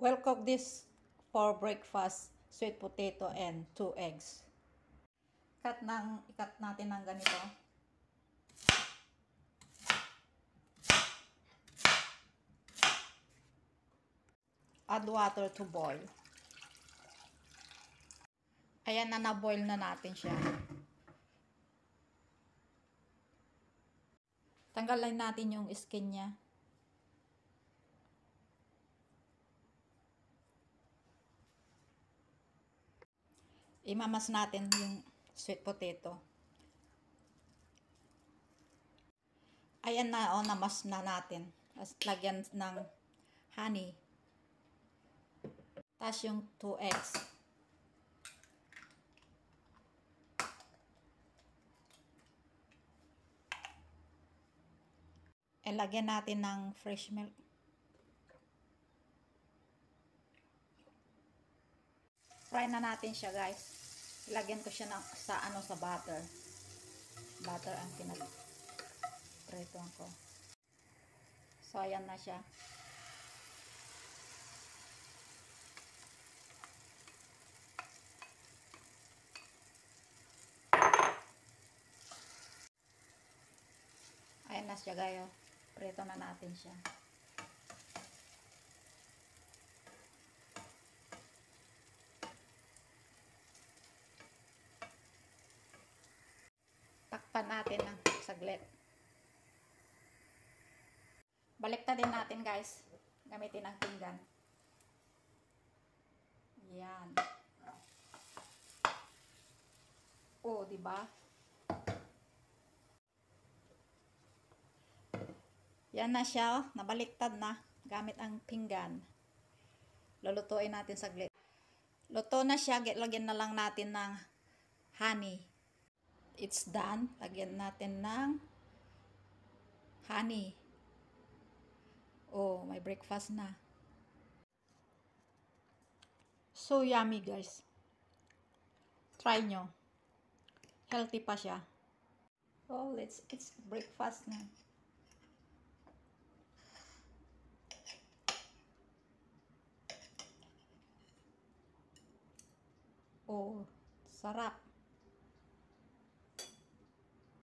We'll cook this for breakfast, sweet potato and 2 eggs. Ikat natin ng ganito. Add water to boil. Ayan na, na-boil na natin siya. Tanggalin natin yung skin niya. Imamas natin yung sweet potato. Ayan na, namas na natin. Lagyan ng honey. Tapos yung 2 eggs. Lagyan natin ng fresh milk. Fry na natin siya, guys. Ilagyan ko siya sa butter. Butter ang pinag-pretoan ko. So, ayan na siya. Ayan na siya, guys. Preto na natin siya. Takpan natin ng saglit. Baliktadin natin, guys. Gamitin ang pinggan. Yan. Oh, di ba? Yan na siya, nabaliktad na gamit ang pinggan. Lulutuin natin saglit. Luto na siya, lagyan na lang natin ng honey. It's done. Lagyan natin ng honey. Oh, may breakfast na. So yummy, guys. Try nyo. Healthy pa siya. Oh, it's breakfast na. Oh, sarap.